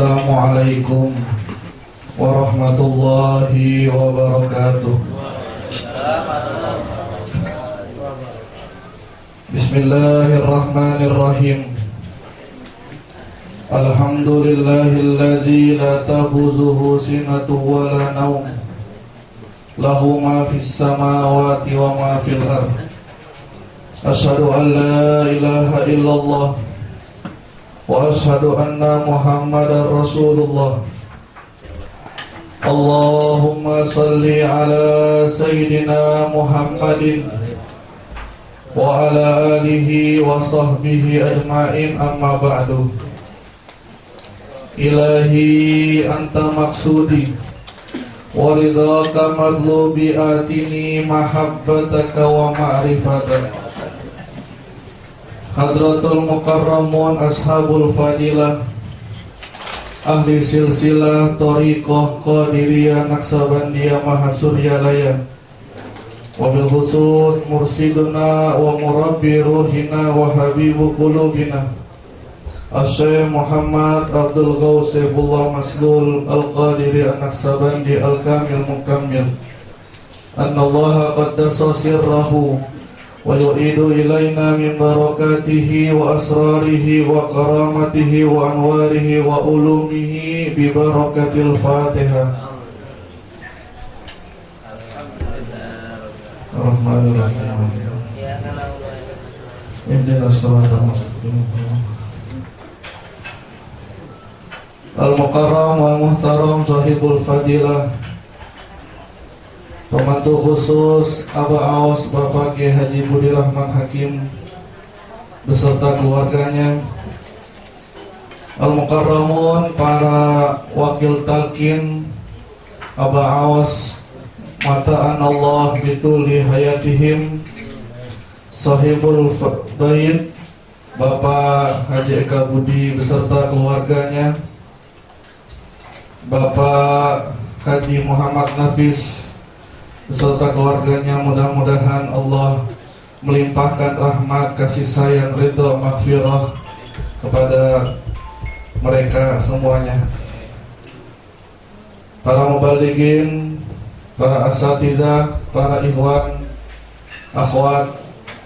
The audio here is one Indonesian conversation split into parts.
Assalamualaikum warahmatullahi wabarakatuh. Bismillahirrahmanirrahim. Alhamdulillahilladzi la ta'khuzuhu sinatun wa la naum, lahu ma fis samawati wa ma fil ardh. Asyhadu an la ilaha illallah wa ashhadu anna Muhammadar Rasulullah. Allahumma salli ala Sayyidina Muhammadin wa ala alihi wa sahbihi ajma'in, amma ba'du. Ilahi anta maksudi wa ridhaka madlubi, atini mahabbataka wa ma'rifataka. Hadratul mukarramun ashabul fadilah, ahli silsilah Thariqah Qadiriyah Naqsabandiyah Mahasuryalaya, wabil khusus mursiduna wa murabbi ruhina wa habibu qulubina Asy-Syaikh Muhammad Abdul Ghaus Saifullah Maslul Al-Qadiri An-Naqsabandi Al-Kamil Mukammil, annallaha qaddasa sirrahu wa yu'idu ilaina min barakatihi wa asrarihi wa karamatihi wa anwarihi wa ulumihi bi barakatil Fatihah. Rahmanirrahim. Ihdinas siratal mustaqim. Al-Mukarram wal-Muhtaram sahibul fadilah, pembantu khusus Aba Aos Bapak Kiai Haji Budi Rahman Hakim beserta keluarganya, Al-Mukarramun, para wakil talqin Aba Aos, mata'an Allah bituli hayatihim, sahibul bait Bapak Haji Eka Budi beserta keluarganya, Bapak Haji Muhammad Nafis beserta keluarganya. Mudah-mudahan Allah melimpahkan rahmat, kasih sayang, ridha, maghfirah kepada mereka semuanya. Para mubalighin, para asatizah, para ikhwan, akhwat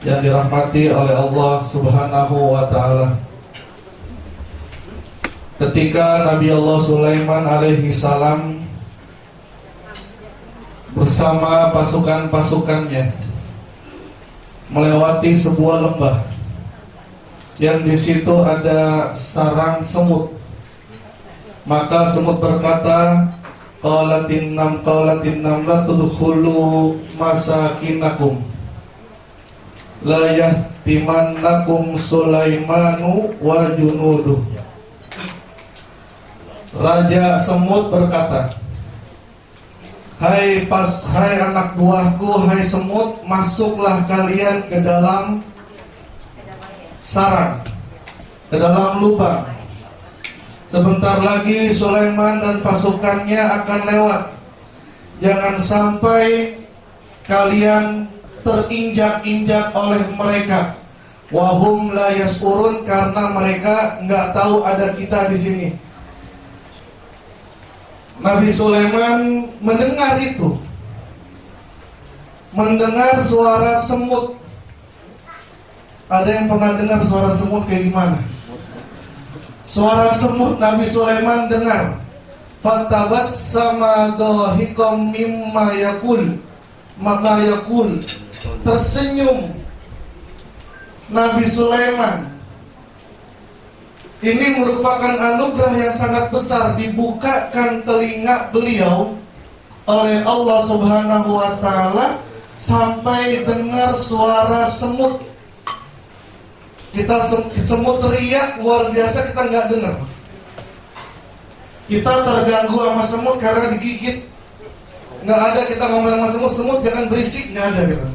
yang dirahmati oleh Allah Subhanahu wa ta'ala. Ketika Nabi Allah Sulaiman alaihi salam bersama pasukan-pasukannya melewati sebuah lembah yang di situ ada sarang semut, maka semut berkata, qalatin namla tudkhulu masakinakum la yahtimannakum Sulaimanu wa junuduh. Raja semut berkata, Hai anak buahku, hai semut, masuklah kalian ke dalam sarang, ke dalam lubang. Sebentar lagi Sulaiman dan pasukannya akan lewat. Jangan sampai kalian terinjak-injak oleh mereka. Wahum la yas'urun, karena mereka nggak tahu ada kita di sini. Nabi Sulaiman mendengar itu, mendengar suara semut. Ada yang pernah dengar suara semut kayak gimana? Suara semut Nabi Sulaiman dengar. Fatabassama dhahiqam mimma yaqul, maka yaqul, tersenyum Nabi Sulaiman. Ini merupakan anugerah yang sangat besar, dibukakan telinga beliau oleh Allah Subhanahu wa ta'ala sampai dengar suara semut. Kita semut teriak luar biasa, kita nggak dengar. Kita terganggu sama semut karena digigit. Nggak ada kita ngomong sama semut, semut jangan berisik, nggak ada gitu.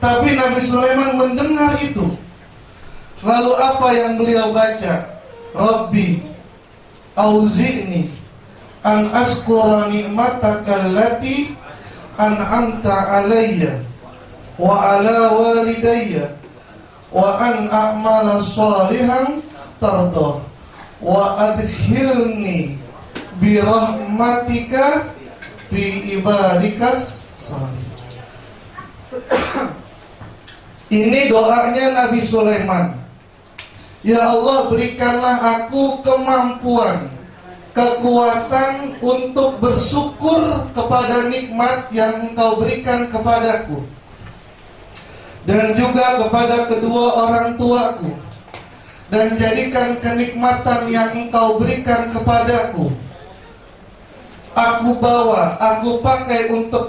Tapi Nabi Sulaiman mendengar itu. Lalu apa yang beliau baca? Rabbi auzi'ni an askura ni'mataka allati an'amta alayya wa ala walidayya wa an a'mala shalihan tardah. wa adkhilni birahmatika fi ibadikas sholihin. Ini doanya Nabi Sulaiman. Ya Allah, berikanlah aku kemampuan, kekuatan untuk bersyukur kepada nikmat yang Engkau berikan kepadaku, dan juga kepada kedua orang tuaku, dan jadikan kenikmatan yang Engkau berikan kepadaku aku bawa, aku pakai untuk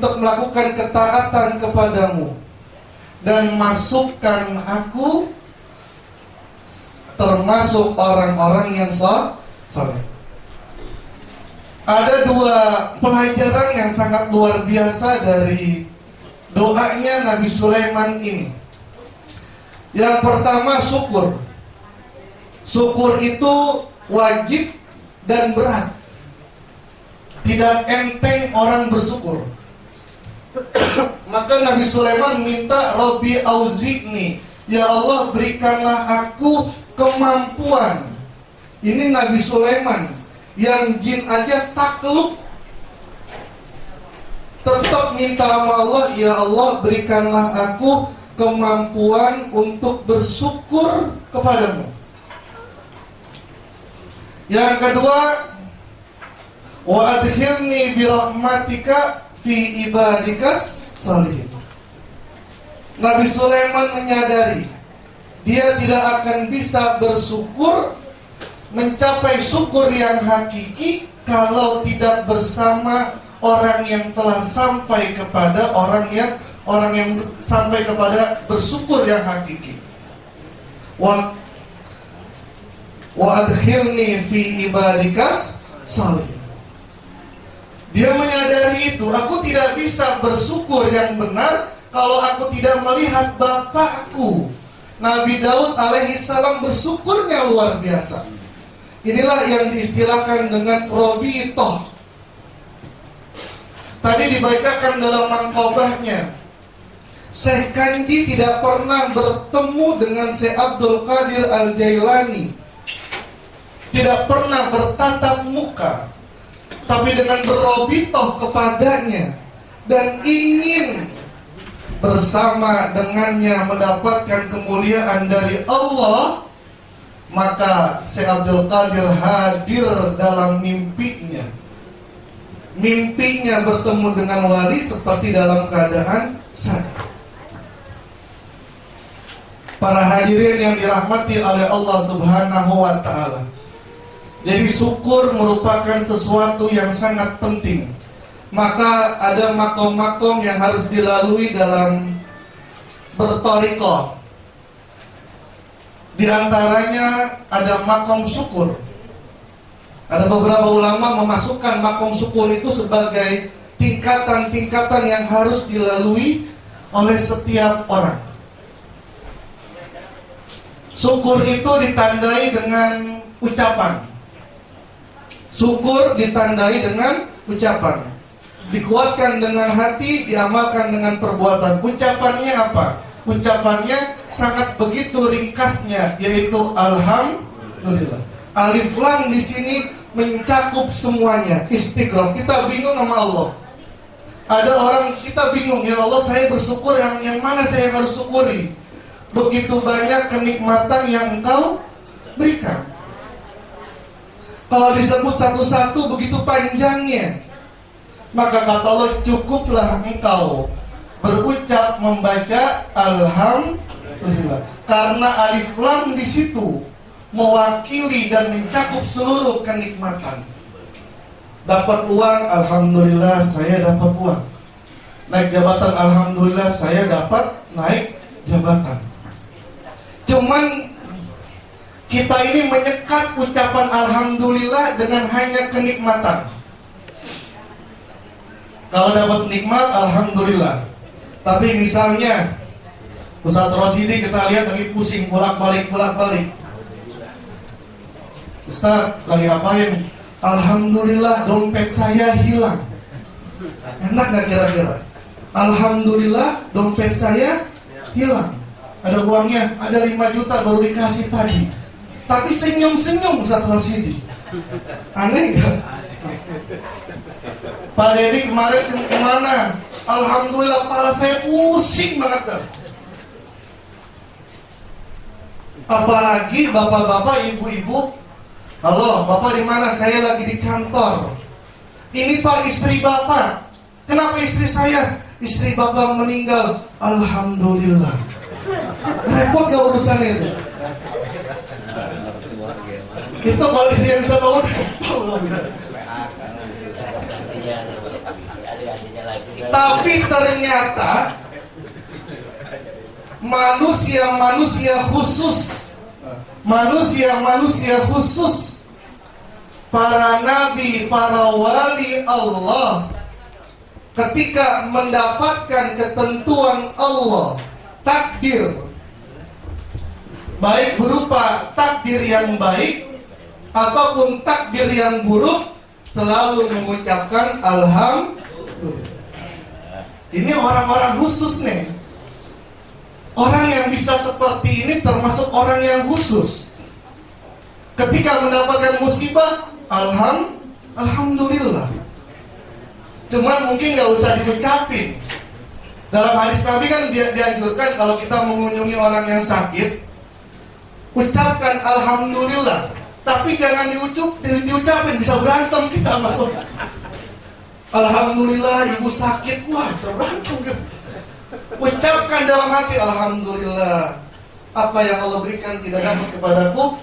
melakukan ketaatan kepadamu, dan masukkan aku termasuk orang-orang yang saleh. Ada dua pelajaran yang sangat luar biasa dari doanya Nabi Sulaiman ini. Yang pertama, syukur. Syukur itu wajib dan berat. Tidak enteng orang bersyukur. Maka Nabi Sulaiman minta, Rabbi auzi'ni, ya Allah berikanlah aku kemampuan. Ini Nabi Sulaiman yang jin aja takluk, tetap minta sama Allah, ya Allah berikanlah aku kemampuan untuk bersyukur kepadamu. Yang kedua, wa adkhilni birahmatika fi ibadikas sholihin. Nabi Sulaiman menyadari dia tidak akan bisa bersyukur, mencapai syukur yang hakiki kalau tidak bersama orang yang telah sampai kepada orang yang sampai kepada bersyukur yang hakiki. Wa adkhilni fi ibadikas sholihin. Dia menyadari itu, aku tidak bisa bersyukur yang benar kalau aku tidak melihat bapakku. Nabi Daud alaihissalam bersyukurnya luar biasa. Inilah yang diistilahkan dengan robitoh. Tadi dibacakan dalam mangkobahnya, Syekh Kanji tidak pernah bertemu dengan Syekh Abdul Qadir Al-Jailani, tidak pernah bertatap muka, tapi dengan berobitoh kepadanya dan ingin bersama dengannya mendapatkan kemuliaan dari Allah, maka Syekh Abdul Qadir hadir dalam mimpinya. Mimpinya bertemu dengan wali seperti dalam keadaan sadar. Para hadirin yang dirahmati oleh Allah Subhanahu wa ta'ala, jadi syukur merupakan sesuatu yang sangat penting. Maka ada makom-makom yang harus dilalui dalam berthariqah. Di antaranya ada makom syukur. Ada beberapa ulama memasukkan makom syukur itu sebagai tingkatan-tingkatan yang harus dilalui oleh setiap orang. Syukur itu ditandai dengan ucapan. Syukur ditandai dengan ucapan. Dikuatkan dengan hati, diamalkan dengan perbuatan. Ucapannya apa? Ucapannya sangat begitu ringkasnya, yaitu alhamdulillah. Alif lam di sini mencakup semuanya. Istiqlal. Kita bingung sama Allah. Ada orang kita bingung, ya Allah saya bersyukur yang mana saya harus syukuri? Begitu banyak kenikmatan yang Engkau berikan. Kalau disebut satu-satu begitu panjangnya, maka kata Allah, cukuplah engkau berucap membaca alhamdulillah. Karena alif lam di situ mewakili dan mencakup seluruh kenikmatan. Dapat uang, alhamdulillah saya dapat uang. Naik jabatan, alhamdulillah saya dapat naik jabatan. Cuman kita ini menyekat ucapan alhamdulillah dengan hanya kenikmatan. Kalau dapat nikmat, alhamdulillah. Tapi misalnya Ustaz Rosidi kita lihat lagi pusing bolak-balik. Ustaz lagi apain? Alhamdulillah dompet saya hilang. Enak gak kira-kira? Alhamdulillah dompet saya hilang. Ada uangnya, ada 5 juta baru dikasih tadi. tapi senyum-senyum Ustaz Rasidi. Aneh gak? Pak Dedi kemarin kemana? Alhamdulillah kepala saya pusing banget dah. Apalagi bapak-bapak, ibu-ibu, halo, bapak di mana? Saya lagi di kantor. Ini Pak, istri bapak. Kenapa istri saya? Istri bapak meninggal. Alhamdulillah. Repot gak urusan itu? Itu kalau istri yang bisa bangun cepet. Tapi ternyata manusia khusus, para nabi, para wali Allah, ketika mendapatkan ketentuan Allah, takdir, baik berupa takdir yang baik ataupun takdir yang buruk, selalu mengucapkan alhamdulillah. Ini orang-orang khusus nih. Orang yang bisa seperti ini termasuk orang yang khusus. Ketika mendapatkan musibah, alhamdulillah. Cuman mungkin gak usah diucapin. Dalam hadis Nabi kan dianjurkan kalau kita mengunjungi orang yang sakit, ucapkan alhamdulillah. Tapi jangan diucapin, bisa berantem kita masuk. Alhamdulillah ibu sakit, wah bisa berantem gitu. Ucapkan dalam hati, alhamdulillah, apa yang Allah berikan tidak dapat kepadaku,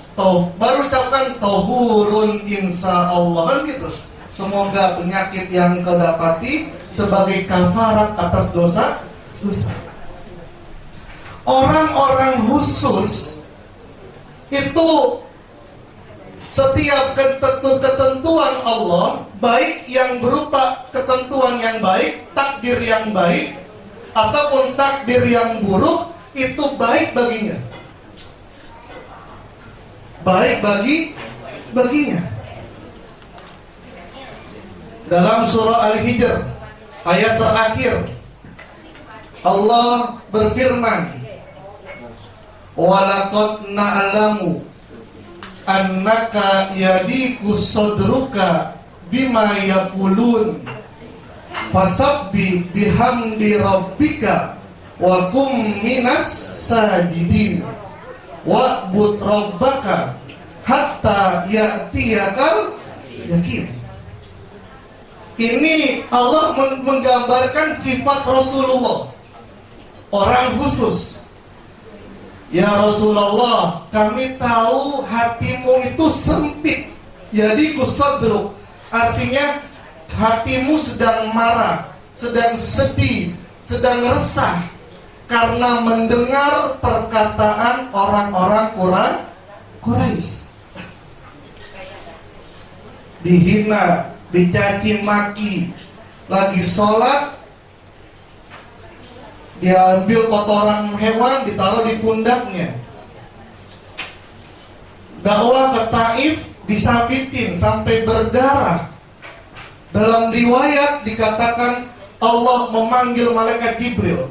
baru ucapkan tahurun insya Allah, kan gitu. Semoga penyakit yang kau dapati sebagai kafarat atas dosa. Orang-orang khusus itu setiap ketentuan Allah, baik yang berupa ketentuan yang baik, takdir yang baik, ataupun takdir yang buruk, itu baik baginya. Baik baginya. Dalam surah Al-Hijr ayat terakhir, Allah berfirman, "Walaqad na'lamu annaka yadiku sadruka bima yaqulun fasabbi bihamdi rabbika wa kum minas sajidin wa'bud rabbaka hatta ya'tiyakal yakin." Ini Allah menggambarkan sifat Rasulullah, orang khusus. Ya Rasulullah, kami tahu hatimu itu sempit, jadi kusadruk, artinya hatimu sedang marah, sedang sedih, sedang resah karena mendengar perkataan orang-orang Quraisy. Dihina, dicaci maki, lagi sholat diambil kotoran hewan ditaruh di pundaknya. Dakwah ke Taif disabitin sampai berdarah. Dalam riwayat dikatakan Allah memanggil malaikat Jibril.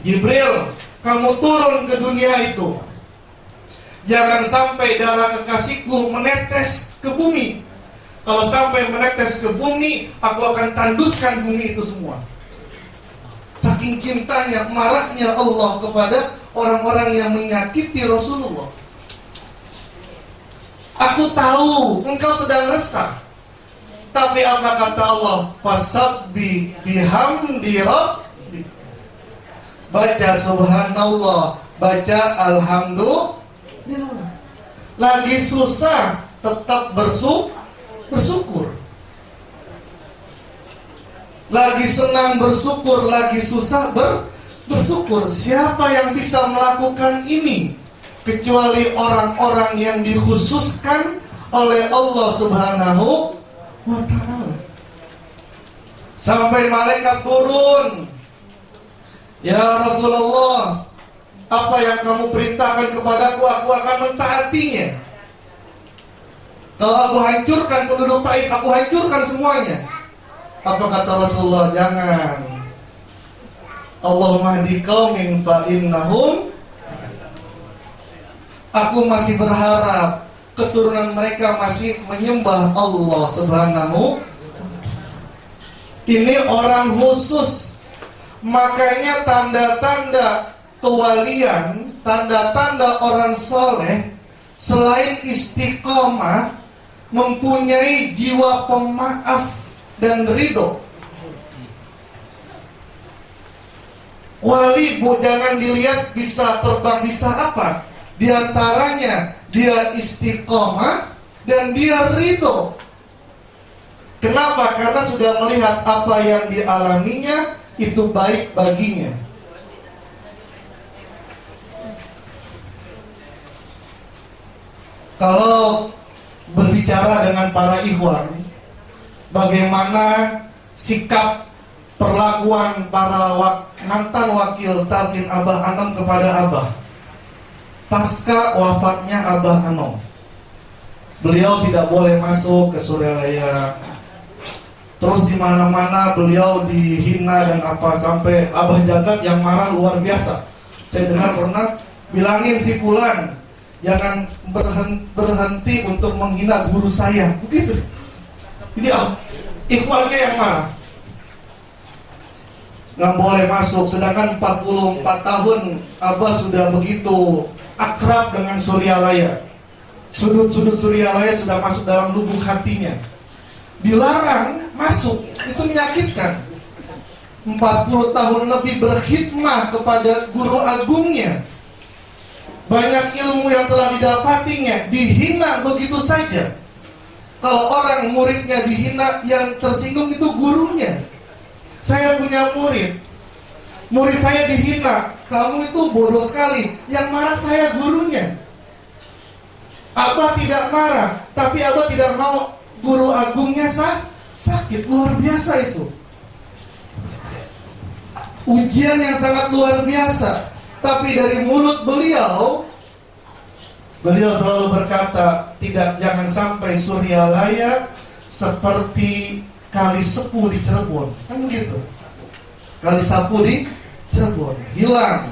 Jibril, kamu turun ke dunia itu. Jangan sampai darah kekasihku menetes ke bumi. Kalau sampai menetes ke bumi, aku akan tanduskan bumi itu semua. Saking cintanya, marahnya Allah kepada orang-orang yang menyakiti Rasulullah. Aku tahu engkau sedang resah. Tapi apa kata Allah? Fasabbi bihamdi rabbi. Baca subhanallah, baca alhamdulillah. Lagi susah, tetap bersyukur. Lagi senang bersyukur, lagi susah bersyukur. Siapa yang bisa melakukan ini kecuali orang-orang yang dikhususkan oleh Allah Subhanahu wa ta'ala. Sampai malaikat turun, ya Rasulullah, apa yang kamu perintahkan kepadaku, aku akan mentaatinya. Kalau aku hancurkan penduduk Taif, aku hancurkan semuanya. Apa kata Rasulullah? Jangan. Allahumma hdi qaumin fa innahum Aku masih berharap keturunan mereka masih menyembah Allah Subhanahu. Ini orang khusus. Makanya tanda-tanda kewalian, tanda-tanda orang soleh, selain istiqomah, mempunyai jiwa pemaaf dan ridho. Wali jangan dilihat bisa terbang bisa apa. Di antaranya dia istiqomah dan dia ridho. Kenapa? Karena sudah melihat apa yang dialaminya itu baik baginya. Kalau berbicara dengan para ikhwan, bagaimana sikap perlakuan para mantan wakil talqin Abah Anom kepada Abah pasca wafatnya Abah Anom? Beliau tidak boleh masuk ke Suryalaya. Terus di mana-mana beliau dihina dan apa, sampai Abah Jagat yang marah luar biasa. Saya dengar pernah bilangin si fulan jangan berhenti untuk menghina guru saya. Begitu. Ini ikhwannya yang marah. Nggak boleh masuk. Sedangkan 44 tahun Abah sudah begitu akrab dengan Suryalaya. Sudut-sudut Suryalaya sudah masuk dalam lubuk hatinya. Dilarang masuk, itu menyakitkan. 40 tahun lebih berkhidmah kepada guru agungnya. Banyak ilmu yang telah didapatinya dihina begitu saja. Kalau orang muridnya dihina, yang tersinggung itu gurunya. Saya punya murid saya dihina, kamu itu bodoh sekali. Yang marah saya gurunya. Abah tidak marah, tapi Abah tidak mau guru agungnya sakit. Luar biasa itu. Ujian yang sangat luar biasa. Tapi dari mulut beliau selalu berkata, jangan sampai Suryalaya seperti Kali Sepu di Cirebon. Kan begitu. Kali Sepu di Cirebon hilang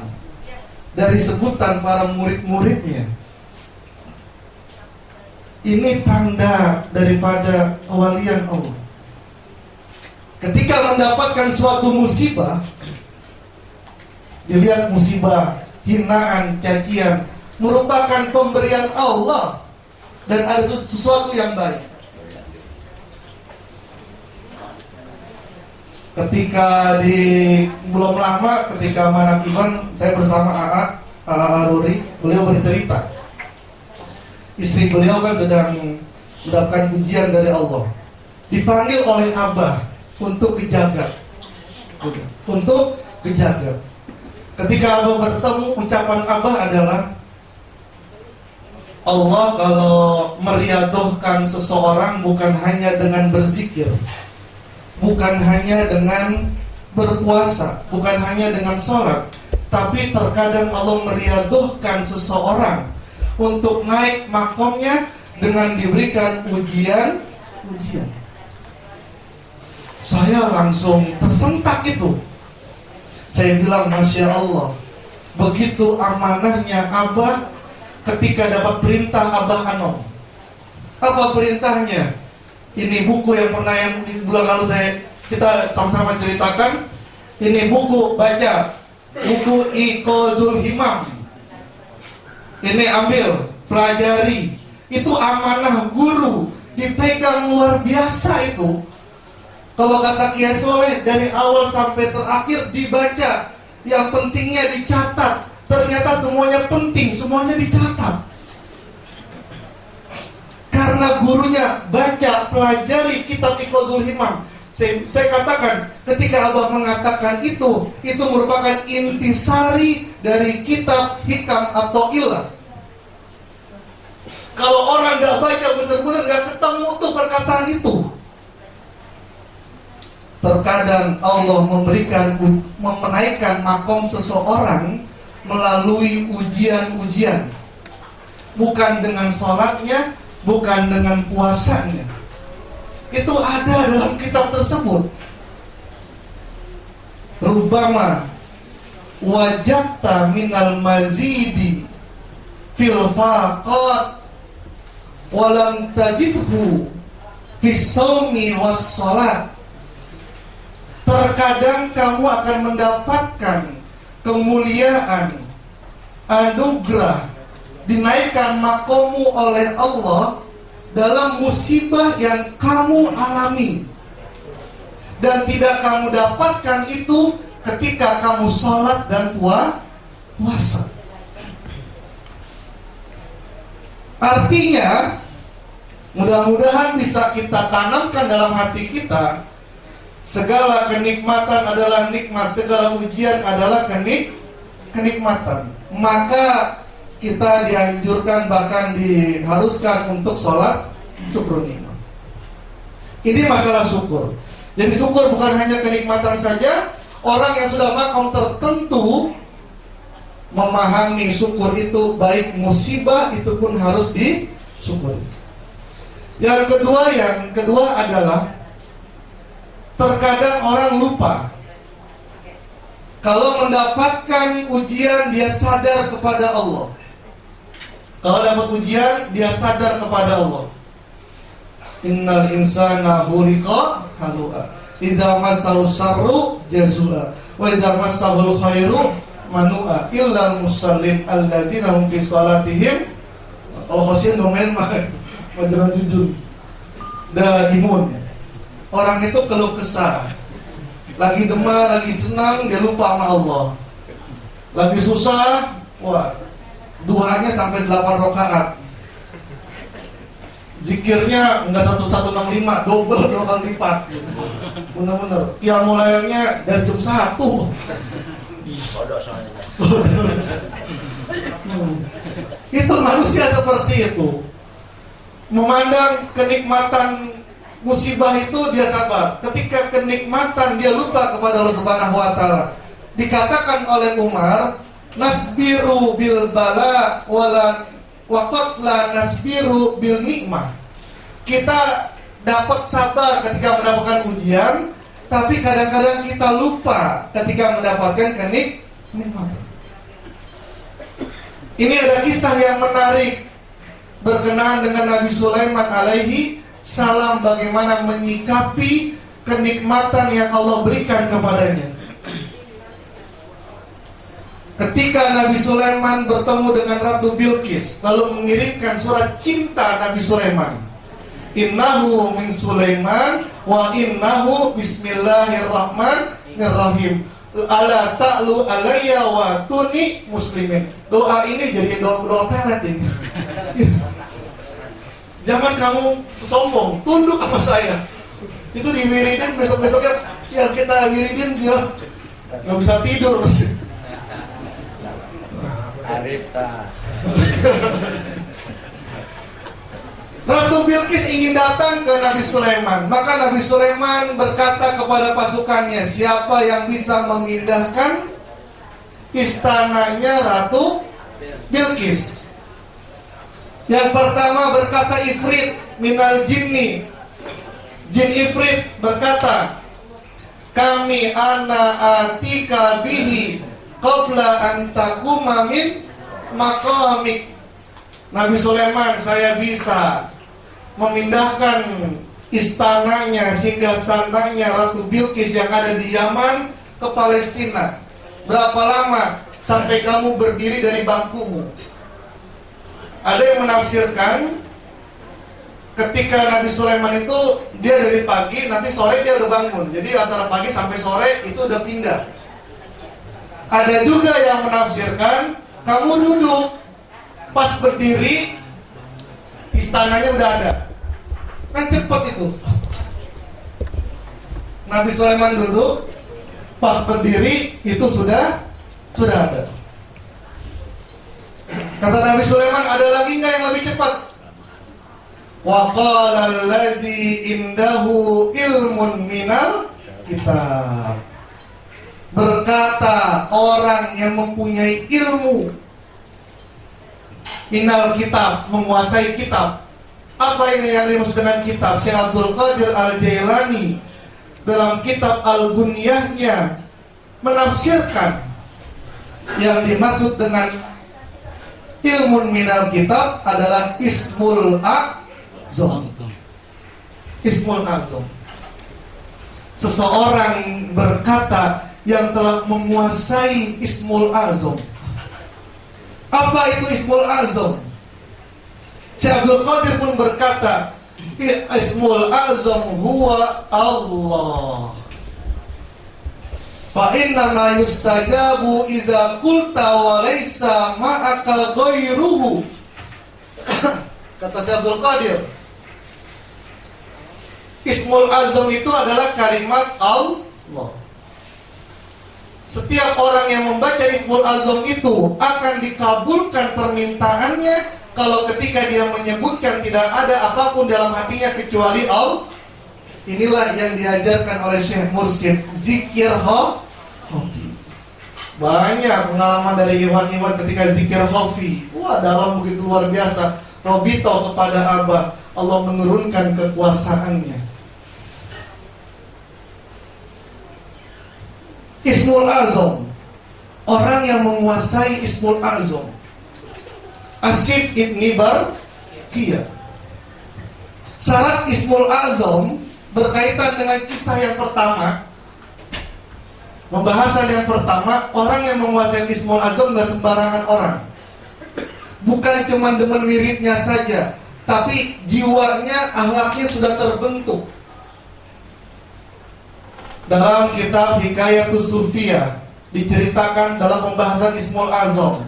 dari sebutan para murid-muridnya. Ini tanda daripada kewalian Allah. Ketika mendapatkan suatu musibah, dilihat musibah, hinaan, cacian, merupakan pemberian Allah dan ada sesuatu yang baik. Ketika belum lama ketika Manakiban, saya bersama AA Aruri, beliau bercerita. Istri beliau kan sedang mendapatkan ujian dari Allah. Dipanggil oleh Abah untuk kejagat. Ketika Abah bertemu, ucapan Abah adalah, Allah kalau meriadohkan seseorang bukan hanya dengan berzikir, bukan hanya dengan berpuasa, bukan hanya dengan sholat, tapi terkadang Allah meriadohkan seseorang untuk naik makomnya dengan diberikan ujian. Saya langsung tersentak itu. Saya bilang, Masya Allah, begitu amanahnya Abah ketika dapat perintah Abah Anom. Apa perintahnya? Ini buku yang pernah yang di bulan lalu kita sama-sama ceritakan. Ini buku, baca buku Iqazul Himam. Ini ambil, pelajari. Itu amanah guru, dipegang luar biasa itu. Kalau kata Kiai Soleh, dari awal sampai terakhir dibaca. Yang pentingnya dicatat. Ternyata semuanya penting, semuanya dicatat. Karena gurunya baca, pelajari kitab Iqazul Himam. Saya katakan, ketika Abah mengatakan itu merupakan intisari dari kitab Hikam atau Ilah. Kalau orang gak baca benar-benar gak ketemu tuh perkataan itu. Terkadang Allah menaikkan makom seseorang melalui ujian-ujian. Bukan dengan sholatnya, bukan dengan puasanya. Itu ada dalam kitab tersebut. Rubama wajadta minal mazidi fil faqat walam tajidhu fis shaumi was shalat. Terkadang kamu akan mendapatkan kemuliaan, anugerah, dinaikkan makomu oleh Allah dalam musibah yang kamu alami, dan tidak kamu dapatkan itu ketika kamu sholat dan puasa. Artinya, mudah-mudahan bisa kita tanamkan dalam hati kita, segala kenikmatan adalah nikmat, segala ujian adalah kenikmatan. Maka kita dianjurkan, bahkan diharuskan untuk sholat syukur nikmat. Ini masalah syukur. Jadi syukur bukan hanya kenikmatan saja. Orang yang sudah makom tertentu memahami syukur itu, baik musibah itu pun harus disyukuri. Yang kedua adalah terkadang orang lupa. Kalau mendapatkan ujian, dia sadar kepada Allah. Kalau dapat ujian, dia sadar kepada Allah. Innal insana khuliqa halu'a. Idza massahu syarru jazua. Wa idza massahu khairu manu'a. Illal musallin alladzina hum fi salatihim. Kalau khosin domain mah majran jujur. Imun. Orang itu keluh kesah. Lagi demam, lagi senang, dia lupa sama Allah. Lagi susah, wah, duhanya sampai 8 rakaat. Zikirnya enggak 1165, double 2 kali lipat. Benar-benar. Qiyamul lailnya dari jam 1. Bodoh soalnya. Itu manusia seperti itu. Memandang kenikmatan musibah itu dia sabar. Ketika kenikmatan dia lupa kepada Allah Subhanahu wa taala. Dikatakan oleh Umar, nasbiru bil bala wala waqat la nasbiru bil nikmah. Kita dapat sabar ketika mendapatkan ujian, tapi kadang-kadang kita lupa ketika mendapatkan kenikmatan. Ini ada kisah yang menarik berkenaan dengan Nabi Sulaiman alaihi salam, bagaimana menyikapi kenikmatan yang Allah berikan kepadanya. Ketika Nabi Sulaiman bertemu dengan Ratu Bilqis, lalu mengirimkan surat cinta Nabi Sulaiman. Innahu min Sulaiman wa innahu bismillahirrahmanirrahim. Ala ta'lu alayya wa tuni muslimin. Doa ini jadi doa pelet ini. Jangan kamu sombong, tunduk sama saya. Itu diwiridin, besok-besoknya ya kita wiridin, dia gak bisa tidur pasti. Arif ta. Ratu Bilqis ingin datang ke Nabi Sulaiman. Maka Nabi Sulaiman berkata kepada pasukannya, siapa yang bisa memindahkan istananya Ratu Bilqis? Yang pertama berkata Ifrit minal jinni. Jin Ifrit berkata, kami ana atika bihi qabla an taquma min maqamik. Nabi Sulaiman, saya bisa memindahkan istananya, singgah sananya Ratu Bilqis yang ada di Yaman ke Palestina. Berapa lama sampai kamu berdiri dari bangkumu? Ada yang menafsirkan ketika Nabi Sulaiman itu dia dari pagi, nanti sore dia udah bangun. Jadi antara pagi sampai sore itu udah pindah. Ada juga yang menafsirkan kamu duduk, pas berdiri istananya udah ada. Kan cepat itu. Nabi Sulaiman duduk, pas berdiri itu sudah ada. Kata Nabi Sulaiman, ada lagi nggak yang lebih cepat? Wa qala allazi indahu ilmun minal kitab. Berkata orang yang mempunyai ilmu minal kitab, menguasai kitab. Apa ini yang dimaksud dengan kitab? Syekh Abdul Qadir Al-Jailani dalam kitab Al-Bunyahnya menafsirkan yang dimaksud dengan ilmun minal kitab adalah ismul a'zam. Ismul a'zam. Seseorang berkata yang telah menguasai ismul a'zam. Apa itu ismul a'zam? Syekh Abdul Qadir pun berkata, ismul a'zam huwa Allah. Fa inna ma yustajabu iza qulta wa laysa ma'aka ghairuhu. Kata Syekh Abdul Qadir, ismul azam itu adalah kalimat Allah. Setiap orang yang membaca ismul azam itu akan dikabulkan permintaannya kalau ketika dia menyebutkan tidak ada apapun dalam hatinya kecuali Allah. Inilah yang diajarkan oleh Syekh Mursyid, zikir khafi. Banyak pengalaman dari Iwan ketika zikir khafi. Wah, dalam begitu luar biasa. Robito kepada Abah, Allah menurunkan kekuasaannya. Ismul Azam, orang yang menguasai Ismul Azam. Asif Ibni Barkiyah. Syarat Ismul Azam berkaitan dengan kisah yang pertama. Pembahasan yang pertama, orang yang menguasai Ismul Azam gak sembarangan orang. Bukan cuma demen wiridnya saja, tapi jiwanya, akhlaknya sudah terbentuk. Dalam kitab Hikayatus Sufiyah diceritakan dalam pembahasan Ismul Azam,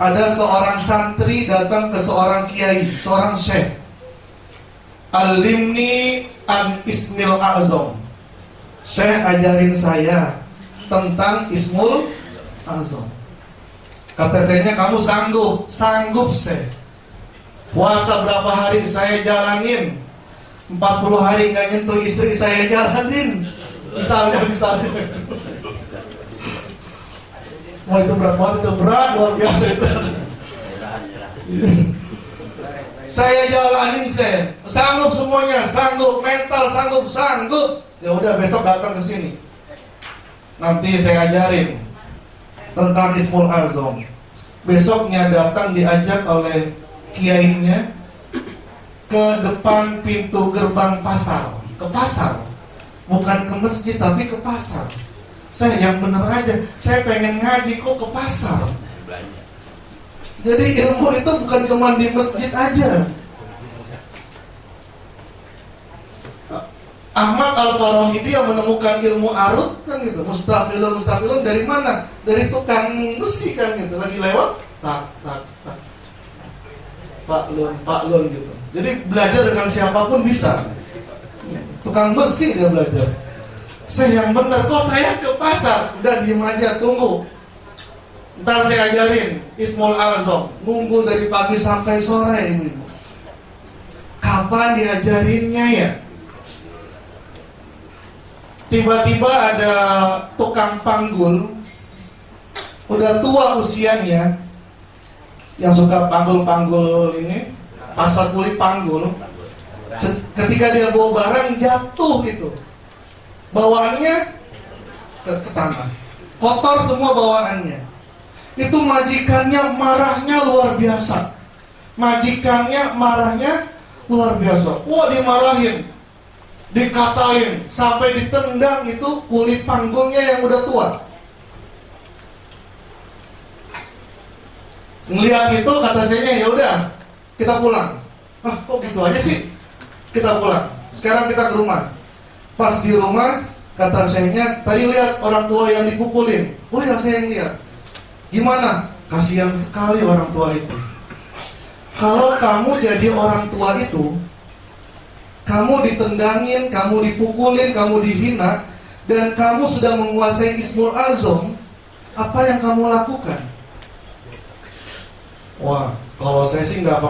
ada seorang santri datang ke seorang kiai, seorang syekh. Alimni an Ismil Azam. Syekh, ajarin saya tentang Ismul Azam. Kata syekhnya, kamu sanggup? Sanggup, Syekh. Puasa berapa hari saya jalanin, 40 hari gak nyentuh istri saya jalanin. Misalnya wah, itu berat banget, itu berat, luar biasa itu. Saya jalanin, saya sanggup semuanya, sanggup mental, sanggup. Ya udah, besok datang ke sini. Nanti saya ajarin tentang Ismul Azam. Besoknya datang, diajak oleh kiainya ke depan pintu gerbang pasar, ke pasar. Bukan ke masjid tapi ke pasar. Saya yang bener aja, saya pengen ngaji kok ke pasar. Jadi ilmu itu bukan cuma di masjid aja. Ahmad Al-Farahidi yang menemukan ilmu arut kan gitu, mustafilun dari mana? Dari tukang besi kan gitu, lagi lewat tak Pak Lun gitu. Jadi belajar dengan siapapun bisa. Tukang besi dia belajar. Saya yang benar, kok saya ke pasar? Udah diem aja, tunggu. Ntar saya ajarin Ismul Azam. Nunggu dari pagi sampai sore ini. Kapan diajarinnya ya? Tiba-tiba ada tukang panggul, udah tua usianya, yang suka panggul-panggul ini, pasar kulit panggul. Ketika dia bawa barang, jatuh itu bawaannya ke tanah, kotor semua bawaannya. Itu majikannya marahnya luar biasa. Wah, dimarahin, dikatain, sampai ditendang itu kulit panggulnya yang udah tua. Ngelihat itu, kata sayanya, ya udah kita pulang. Ah, kok gitu aja sih? Kita pulang. Sekarang kita ke rumah. Pas di rumah, kata syekhnya, tadi lihat orang tua yang dipukulin. Oh ya, saya yang lihat. Gimana? Kasihan sekali orang tua itu. Kalau kamu jadi orang tua itu, kamu ditendangin, kamu dipukulin, kamu dihina, dan kamu sudah menguasai Ismul Azam, apa yang kamu lakukan? Wah, kalau saya sih nggak apa.